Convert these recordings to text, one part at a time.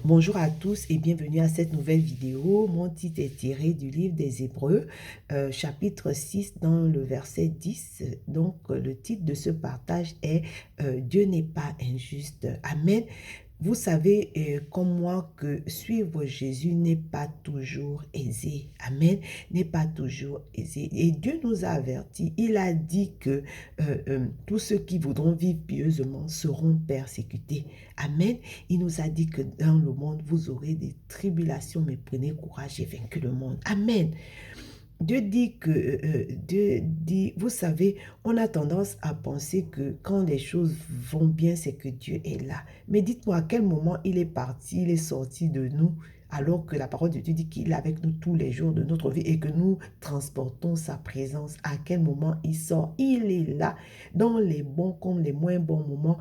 Bonjour à tous et bienvenue à cette nouvelle vidéo. Mon titre est tiré du livre des Hébreux, chapitre 6 dans le verset 10. Donc, le titre de ce partage est Dieu n'est pas injuste. Amen. Vous savez comme moi que suivre Jésus n'est pas toujours aisé. Amen. N'est pas toujours aisé. Et Dieu nous a avertis. Il a dit que tous ceux qui voudront vivre pieusement seront persécutés. Amen. Il nous a dit que dans le monde, vous aurez des tribulations, mais prenez courage, j'ai vaincu le monde. Amen. Dieu dit que, Dieu dit, vous savez, on a tendance à penser que quand les choses vont bien, c'est que Dieu est là. Mais dites-moi à quel moment il est parti, il est sorti de nous, alors que la parole de Dieu dit qu'il est avec nous tous les jours de notre vie et que nous transportons sa présence. À quel moment il sort? Il est là, dans les bons comme les moins bons moments.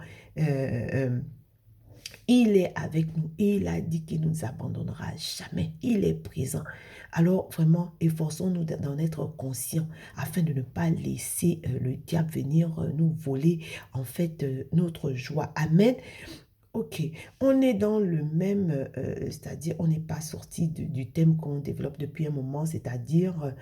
Il est avec nous et il a dit qu'il ne nous abandonnera jamais. Il est présent. Alors vraiment, efforçons-nous d'en être conscients afin de ne pas laisser le diable venir nous voler en fait notre joie. Amen. Ok, on est dans le même, c'est-à-dire on n'est pas sorti du thème qu'on développe depuis un moment, c'est-à-dire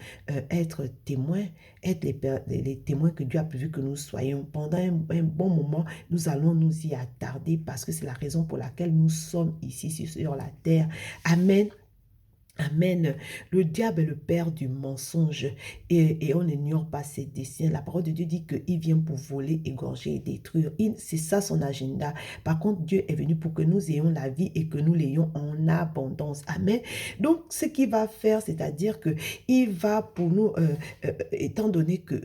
être témoin, être les témoins que Dieu a prévu que nous soyons. Pendant un bon moment, nous allons nous y attarder parce que c'est la raison pour laquelle nous sommes ici sur la terre. Amen. Amen. Le diable est le père du mensonge et on n'ignore pas ses desseins. La parole de Dieu dit qu'il vient pour voler, égorger et détruire. C'est ça son agenda. Par contre, Dieu est venu pour que nous ayons la vie et que nous l'ayons en abondance. Amen. Donc, ce qu'il va faire, c'est-à-dire que il va pour nous, étant donné que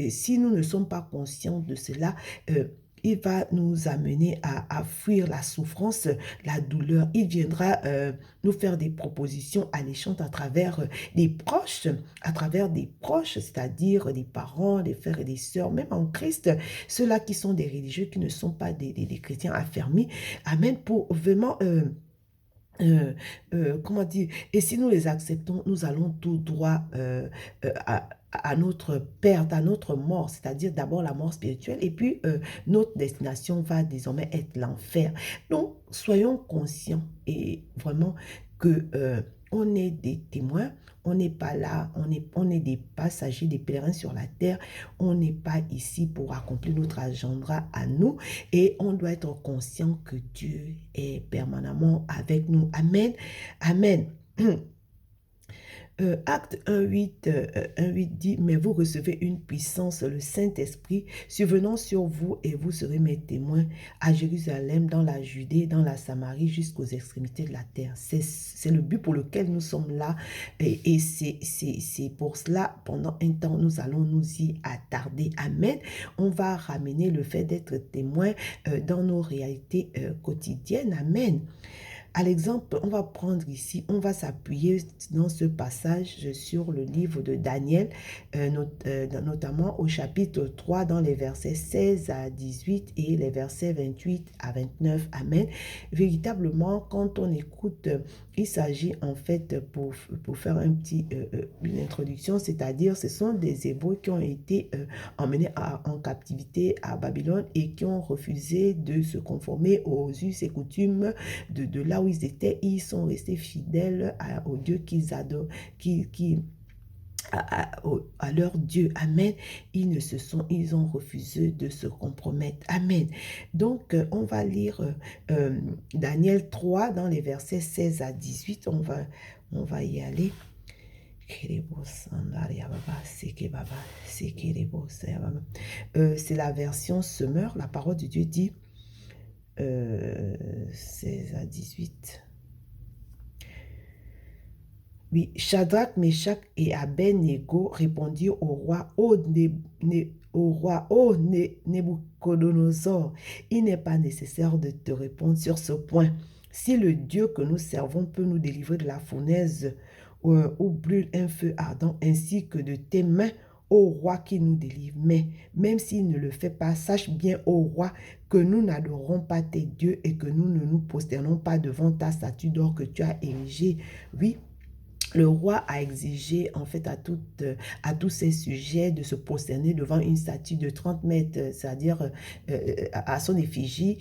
si nous ne sommes pas conscients de cela, il va nous amener à fuir la souffrance, la douleur. Il viendra nous faire des propositions alléchantes à travers des proches, c'est-à-dire des parents, des frères et des sœurs, même en Christ, ceux-là qui sont des religieux, qui ne sont pas des chrétiens affermis. Amen. Pour vraiment... comment dire, et si nous les acceptons, nous allons tout droit à notre perte, à notre mort, c'est-à-dire d'abord la mort spirituelle, et puis notre destination va désormais être l'enfer. Donc, soyons conscients et vraiment que on est des témoins, on n'est pas là, on est des passagers, des pèlerins sur la terre, on n'est pas ici pour accomplir notre agenda à nous, et on doit être conscient que Dieu est permanemment avec nous. Amen. Amen. Acte 1.8 dit, mais vous recevez une puissance, le Saint-Esprit, survenant sur vous et vous serez mes témoins à Jérusalem, dans la Judée, dans la Samarie, jusqu'aux extrémités de la terre. C'est le but pour lequel nous sommes là et c'est pour cela, pendant un temps, nous allons nous y attarder. Amen. On va ramener le fait d'être témoin dans nos réalités quotidiennes. Amen. À l'exemple, on va prendre ici, on va s'appuyer dans ce passage sur le livre de Daniel, notamment au chapitre 3, dans les versets 16 à 18 et les versets 28 à 29. Amen. Véritablement, quand on écoute, il s'agit en fait, pour faire une introduction, c'est-à-dire ce sont des Hébreux qui ont été emmenés en captivité à Babylone et qui ont refusé de se conformer aux us et coutumes de là où ils étaient. Ils sont restés fidèles au Dieu qu'ils adorent, à leur Dieu. Amen. Ils ont refusé de se compromettre. Amen. Donc, on va lire Daniel 3 dans les versets 16 à 18. On va y aller. C'est la version Semeur. La parole de Dieu dit 16 à 18. Oui, Shadrach, Meshach et Abednego répondirent au roi, Nebuchadnezzar, il n'est pas nécessaire de te répondre sur ce point. Si le Dieu que nous servons peut nous délivrer de la fournaise où brûle un feu ardent, ainsi que de tes mains, ô roi qui nous délivre. Mais même s'il ne le fait pas, sache bien, ô roi, que nous n'adorons pas tes dieux et que nous ne nous prosternons pas devant ta statue d'or que tu as érigée. Oui, le roi a exigé en fait à tous ces sujets de se prosterner devant une statue de 30 mètres, c'est-à-dire à son effigie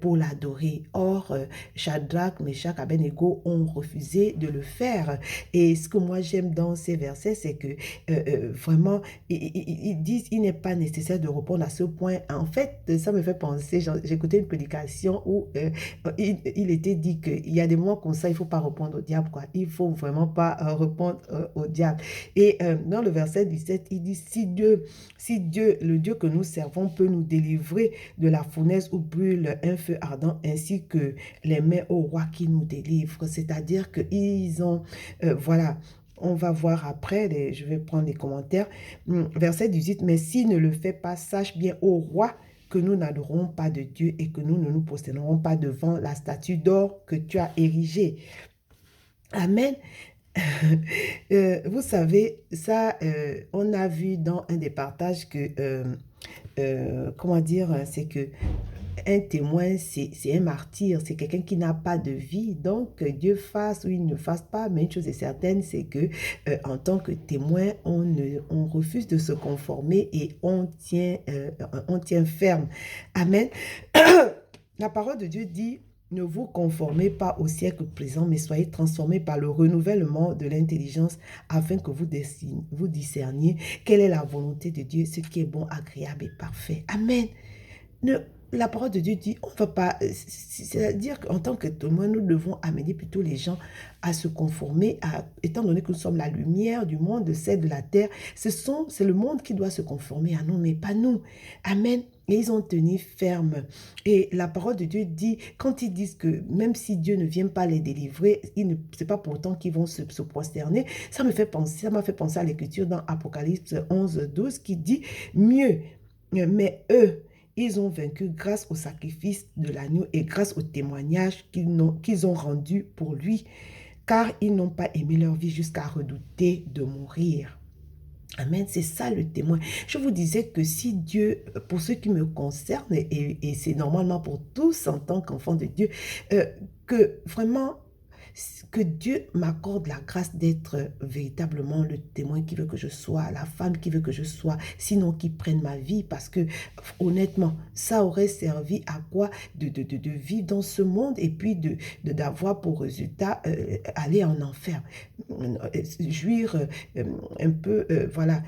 pour l'adorer. Or, Shadrach, Meshach, Abednego ont refusé de le faire. Et ce que moi j'aime dans ces versets, c'est que vraiment, ils disent il n'est pas nécessaire de répondre à ce point. En fait, ça me fait penser, j'ai écouté une prédication où il était dit qu'il y a des moments comme ça, il ne faut pas répondre au diable, quoi. Il ne faut vraiment pas répondre au diable. Et dans le verset 17, il dit, si Dieu, le Dieu que nous servons, peut nous délivrer de la fournaise où brûle un feu ardent, ainsi que les mains au roi qui nous délivre. C'est-à-dire qu'ils ont, voilà, on va voir après, je vais prendre les commentaires. Verset 18, mais s'il ne le fait pas, sache bien au roi que nous n'adorons pas de Dieu et que nous ne nous prosternerons pas devant la statue d'or que tu as érigée. Amen. Vous savez, ça, on a vu dans un des partages que, comment dire, c'est que un témoin, c'est un martyr, c'est quelqu'un qui n'a pas de vie. Donc, Dieu fasse ou il ne fasse pas, mais une chose est certaine, c'est que en tant que témoin, on refuse de se conformer et on tient ferme. Amen. La parole de Dieu dit, ne vous conformez pas au siècle présent, mais soyez transformés par le renouvellement de l'intelligence afin que vous discerniez quelle est la volonté de Dieu, ce qui est bon, agréable et parfait. Amen. La parole de Dieu dit, on ne va pas, c'est-à-dire qu'en tant que témoin, nous devons amener plutôt les gens à se conformer, étant donné que nous sommes la lumière du monde, celle de la terre, c'est le monde qui doit se conformer à nous, mais pas nous. Amen. Et ils ont tenu ferme. Et la parole de Dieu dit, quand ils disent que même si Dieu ne vient pas les délivrer, ce n'est pas pour autant qu'ils vont se prosterner. Ça m'a fait penser à l'écriture dans Apocalypse 11, 12 qui dit, mieux, mais eux, ils ont vaincu grâce au sacrifice de l'agneau et grâce au témoignage qu'ils ont rendu pour lui, car ils n'ont pas aimé leur vie jusqu'à redouter de mourir. Amen, c'est ça le témoin. Je vous disais que si Dieu, pour ceux qui me concernent, et c'est normalement pour tous en tant qu'enfants de Dieu, que vraiment, que Dieu m'accorde la grâce d'être véritablement le témoin qui veut que je sois, la femme qui veut que je sois, sinon qui prenne ma vie, parce que honnêtement, ça aurait servi à quoi de vivre dans ce monde et puis d'avoir pour résultat aller en enfer, jouir un peu, voilà,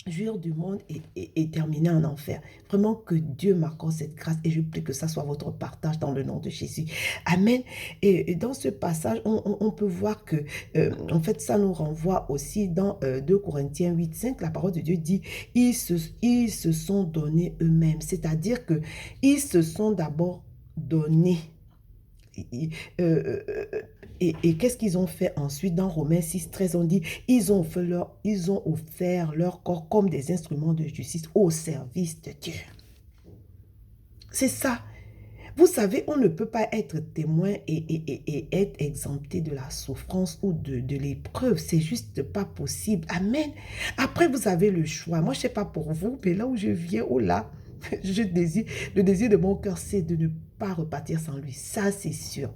jouir du monde et terminer en enfer. Vraiment que Dieu m'accorde cette grâce et je prie que ça soit votre partage dans le nom de Jésus. Amen. Et dans ce passage, on peut voir que, en fait, ça nous renvoie aussi dans 2 Corinthiens 8, 5, la parole de Dieu dit, ils se sont donnés eux-mêmes. C'est-à-dire que ils se sont d'abord donnés. Et qu'est-ce qu'ils ont fait ensuite dans Romains 6, 13, on dit, ils ont offert leur corps comme des instruments de justice au service de Dieu. C'est ça. Vous savez, on ne peut pas être témoin et être exempté de la souffrance ou de l'épreuve. C'est juste pas possible. Amen. Après, vous avez le choix. Moi, je ne sais pas pour vous, mais là où je viens, oh là, le désir de mon cœur, c'est de ne pas repartir sans lui. Ça, c'est sûr.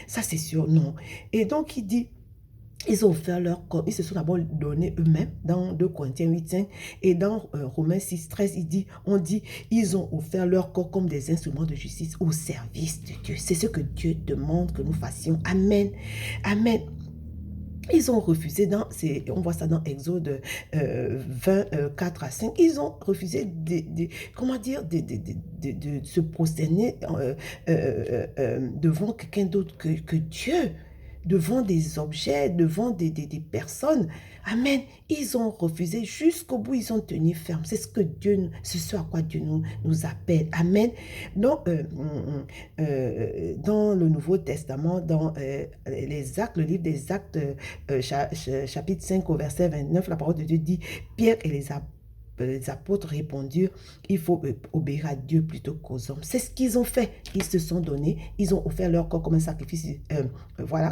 Ça, c'est sûr, non. Et donc, il dit, ils ont offert leur corps, ils se sont d'abord donnés eux-mêmes dans 2 Corinthiens 8, 5. Et dans Romains 6, 13, on dit, ils ont offert leur corps comme des instruments de justice au service de Dieu. C'est ce que Dieu demande que nous fassions. Amen. Amen. Ils ont refusé, on voit ça dans Exode 20, 4 à 5, ils ont refusé comment dire, de se prosterner devant quelqu'un d'autre que Dieu, devant des objets, devant des personnes. Amen. Ils ont refusé jusqu'au bout, ils ont tenu ferme. C'est ce à quoi Dieu nous appelle. Amen. Donc, dans le Nouveau Testament, dans les Actes, le livre des Actes, chapitre 5 au verset 29, la parole de Dieu dit, Pierre et les apôtres répondirent, il faut obéir à Dieu plutôt qu'aux hommes. C'est ce qu'ils ont fait. Ils se sont donnés, ils ont offert leur corps comme un sacrifice,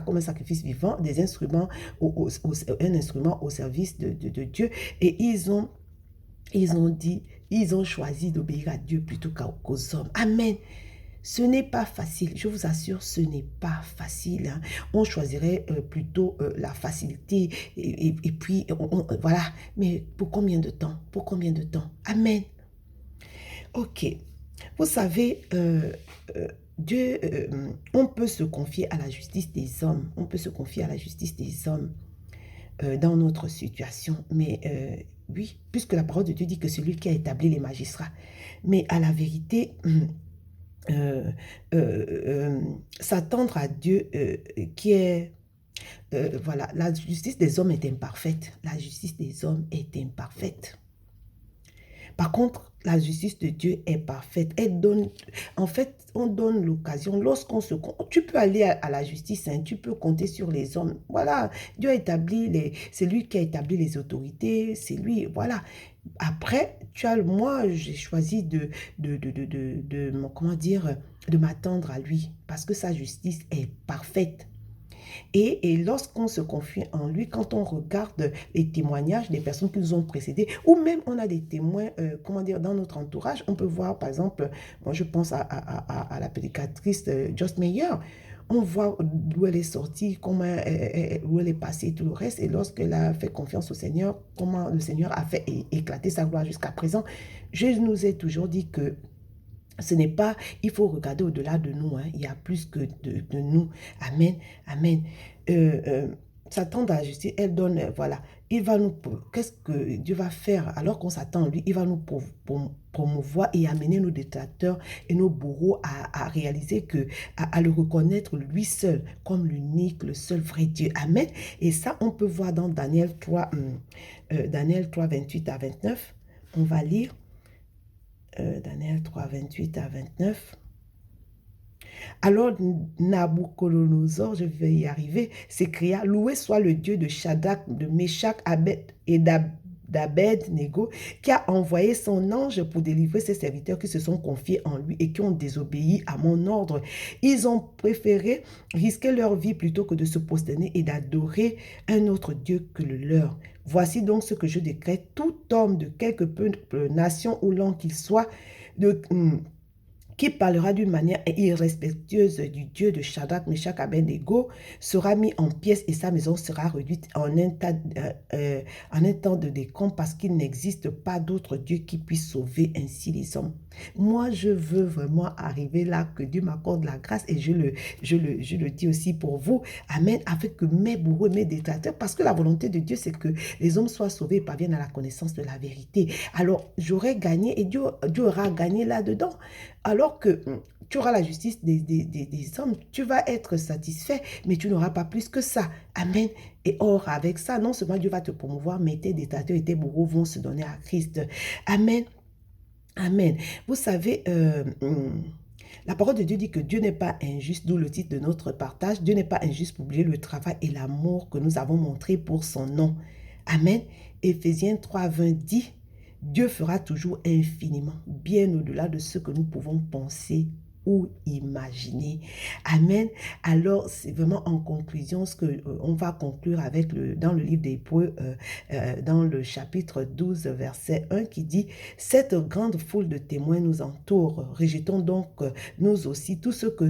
comme un sacrifice vivant, des instruments, un instrument au service de Dieu. Et ils ont choisi d'obéir à Dieu plutôt qu'aux hommes. Amen. Ce n'est pas facile, je vous assure, ce n'est pas facile. Hein. On choisirait plutôt la facilité et puis, voilà. Mais pour combien de temps? Pour combien de temps? Amen. Ok. Vous savez, Dieu, on peut se confier à la justice des hommes. On peut se confier à la justice des hommes dans notre situation. Mais oui, puisque la parole de Dieu dit que c'est lui qui a établi les magistrats. Mais à la vérité, euh, s'attendre à Dieu qui est... voilà, la justice des hommes est imparfaite. La justice des hommes est imparfaite. Par contre, la justice de Dieu est parfaite. Elle donne, en fait, on donne l'occasion. Lorsqu'on se... Tu peux aller à la justice, hein, tu peux compter sur les hommes. Voilà, Dieu a établi les... C'est lui qui a établi les autorités, c'est lui, voilà. Après, moi, j'ai choisi comment dire, de m'attendre à lui parce que sa justice est parfaite. Et lorsqu'on se confie en lui, quand on regarde les témoignages des personnes qui nous ont précédés, ou même on a des témoins, comment dire, dans notre entourage, on peut voir, par exemple, moi je pense à la prédicatrice Joyce Meyer. On voit d'où elle est sortie, comment où elle est passée et tout le reste. Et lorsqu'elle a fait confiance au Seigneur, comment le Seigneur a fait éclater sa gloire jusqu'à présent. Je nous ai toujours dit que ce n'est pas, il faut regarder au-delà de nous. Hein. Il y a plus que de nous. Amen. Amen. S'attendre à la justice, elle donne, voilà. Il va nous, qu'est-ce que Dieu va faire alors qu'on s'attend à lui? Il va nous promouvoir et amener nos détracteurs et nos bourreaux à réaliser que, à le reconnaître lui seul comme l'unique, le seul vrai Dieu. Amen. Et ça, on peut voir dans Daniel 3, Daniel 3, 28 à 29. On va lire. Daniel 3, 28 à 29. Alors Nabuchodonosor, je vais y arriver, s'écria, loué soit le Dieu de Shadrach, de Meshach, et d'Abed-Nego, qui a envoyé son ange pour délivrer ses serviteurs qui se sont confiés en lui et qui ont désobéi à mon ordre. Ils ont préféré risquer leur vie plutôt que de se prosterner et d'adorer un autre Dieu que le leur. Voici donc ce que je décrète, tout homme de quelque peuple, nation ou langue qu'il soit, qui parlera d'une manière irrespectueuse du Dieu de Shadrach, Meshach, Abed-Nego, sera mis en pièces et sa maison sera réduite en un temps de décompte parce qu'il n'existe pas d'autre Dieu qui puisse sauver ainsi les hommes. Moi, je veux vraiment arriver là, que Dieu m'accorde la grâce et je le dis aussi pour vous. Amen. Avec que mes bourreaux, mes détracteurs, parce que la volonté de Dieu, c'est que les hommes soient sauvés et parviennent à la connaissance de la vérité. Alors, j'aurais gagné et Dieu aura gagné là-dedans. Alors que tu auras la justice des hommes, tu vas être satisfait, mais tu n'auras pas plus que ça. Amen. Et or, avec ça, non seulement Dieu va te promouvoir, mais tes détracteurs et tes bourreaux vont se donner à Christ. Amen. Amen. Vous savez, la parole de Dieu dit que Dieu n'est pas injuste, d'où le titre de notre partage. Dieu n'est pas injuste pour oublier le travail et l'amour que nous avons montré pour son nom. Amen. Éphésiens 3, 20 dit, Dieu fera toujours infiniment, bien au-delà de ce que nous pouvons penser ou imaginer. Amen. Alors, c'est vraiment en conclusion ce que on va conclure avec dans le livre des Hébreux, dans le chapitre 12, verset 1, qui dit « Cette grande foule de témoins nous entoure. Rejetons donc nous aussi tout ce que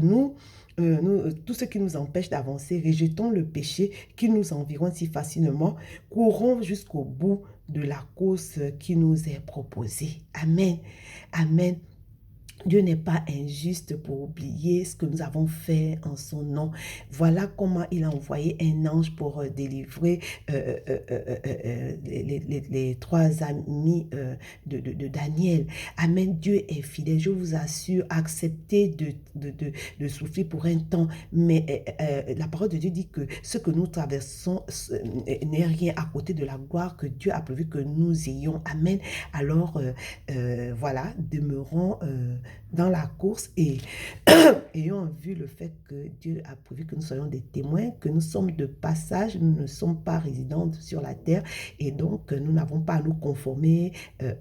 tout ce qui nous empêche d'avancer. Rejetons le péché qui nous environne si facilement. Courons jusqu'au bout de la course qui nous est proposée. » Amen. Amen. Dieu n'est pas injuste pour oublier ce que nous avons fait en son nom. Voilà comment il a envoyé un ange pour délivrer les trois amis de Daniel. Amen. Dieu est fidèle. Je vous assure, acceptez de souffrir pour un temps. Mais la parole de Dieu dit que ce que nous traversons n'est rien à côté de la gloire que Dieu a prévu que nous ayons. Amen. Alors, voilà, demeurons dans la course et ayant vu le fait que Dieu a prévu que nous soyons des témoins, que nous sommes de passage, nous ne sommes pas résidents sur la terre et donc nous n'avons pas à nous conformer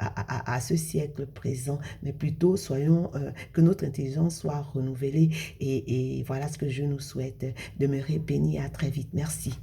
à ce siècle présent, mais plutôt soyons, que notre intelligence soit renouvelée et voilà ce que je nous souhaite. Demeurer béni, à très vite. Merci.